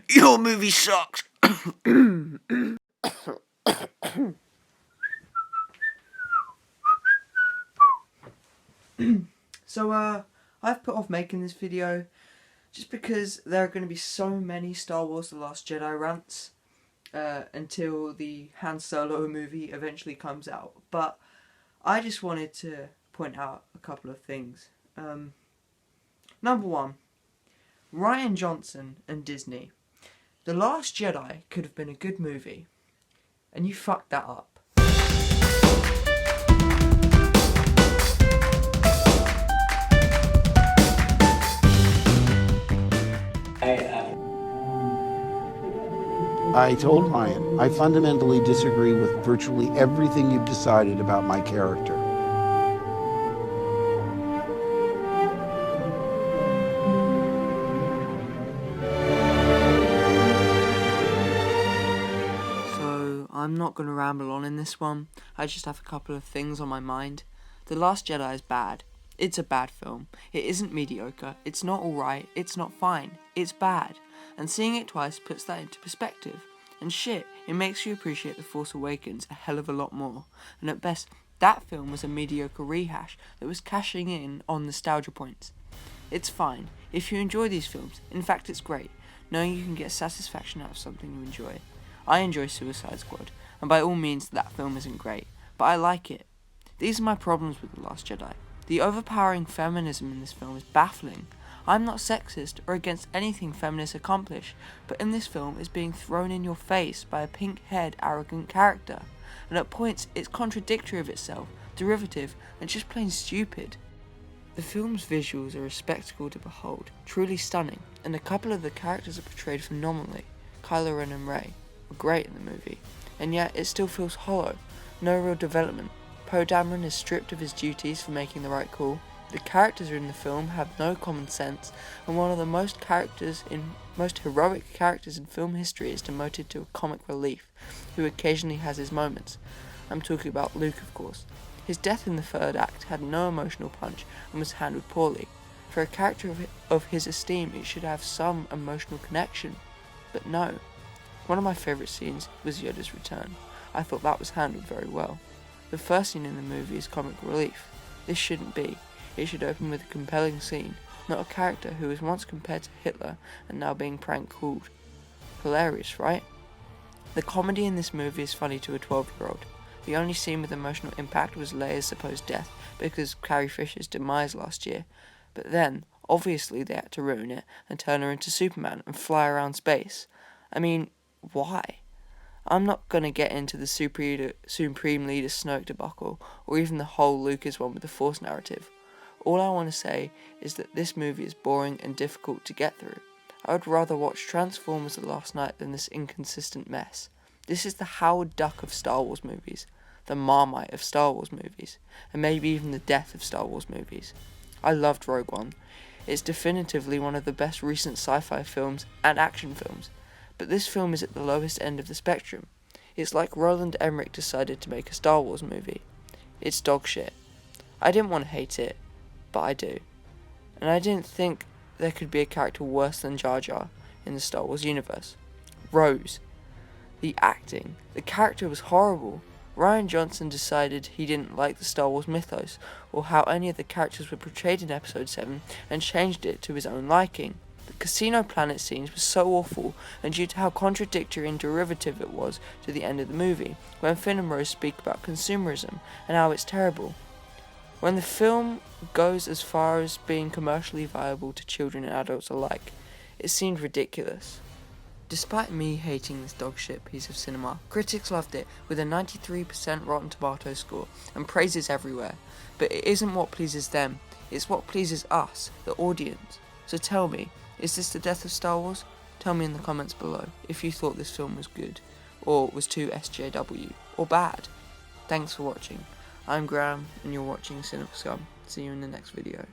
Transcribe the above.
Your movie sucks. So, I've put off making this video just because there are going to be so many Star Wars The Last Jedi rants until the Han Solo movie eventually comes out. But I just wanted to point out a couple of things. Number one, Rian Johnson and Disney. The Last Jedi could have been a good movie, and you fucked that up. I told Ryan, I fundamentally disagree with virtually everything you've decided about my character. So, I'm not going to ramble on in this one. I just have a couple of things on my mind. The Last Jedi is bad. It's a bad film. It isn't mediocre. It's not alright. It's not fine. It's bad. And seeing it twice puts that into perspective. And shit, it makes you appreciate The Force Awakens a hell of a lot more. And at best, that film was a mediocre rehash that was cashing in on nostalgia points. It's fine if you enjoy these films. In fact, it's great, knowing you can get satisfaction out of something you enjoy. I enjoy Suicide Squad, and by all means that film isn't great, but I like it. These are my problems with The Last Jedi. The overpowering feminism in this film is baffling. I'm not sexist or against anything feminists accomplish, but in this film it's being thrown in your face by a pink-haired, arrogant character, and at points it's contradictory of itself, derivative, and just plain stupid. The film's visuals are a spectacle to behold, truly stunning, and a couple of the characters are portrayed phenomenally. Kylo Ren and Rey are great in the movie, and yet it still feels hollow, no real development. Poe Dameron is stripped of his duties for making the right call. The characters in the film have no common sense, and one of the most heroic characters in film history is demoted to a comic relief, who occasionally has his moments. I'm talking about Luke, of course. His death in the third act had no emotional punch and was handled poorly. For a character of his esteem, it should have some emotional connection, but no. One of my favourite scenes was Yoda's return. I thought that was handled very well. The first scene in the movie is comic relief. This shouldn't be. It should open with a compelling scene, not a character who was once compared to Hitler and now being prank-called. Hilarious, right? The comedy in this movie is funny to a 12-year-old. The only scene with emotional impact was Leia's supposed death because of Carrie Fisher's demise last year. But then, obviously they had to ruin it and turn her into Superman and fly around space. I mean, why? I'm not gonna get into the Supreme Leader Snoke debacle or even the whole Luke is one with the Force narrative. All I want to say is that this movie is boring and difficult to get through. I would rather watch Transformers The Last Night than this inconsistent mess. This is the Howard Duck of Star Wars movies, the Marmite of Star Wars movies, and maybe even the death of Star Wars movies. I loved Rogue One. It's definitively one of the best recent sci-fi films and action films, but this film is at the lowest end of the spectrum. It's like Roland Emmerich decided to make a Star Wars movie. It's dog shit. I didn't want to hate it, but I do. And I didn't think there could be a character worse than Jar Jar in the Star Wars universe. Rose. The acting. The character was horrible. Rian Johnson decided he didn't like the Star Wars mythos, or how any of the characters were portrayed in Episode 7, and changed it to his own liking. The Casino Planet scenes were so awful, and due to how contradictory and derivative it was to the end of the movie, when Finn and Rose speak about consumerism, and how it's terrible. When the film goes as far as being commercially viable to children and adults alike, it seemed ridiculous. Despite me hating this dogshit piece of cinema, critics loved it with a 93% Rotten Tomatoes score and praises everywhere. But it isn't what pleases them, it's what pleases us, the audience. So tell me, is this the death of Star Wars? Tell me in the comments below if you thought this film was good, or was too SJW, or bad. Thanks for watching. I'm Graham, and you're watching CINE-SCÜM. See you in the next video.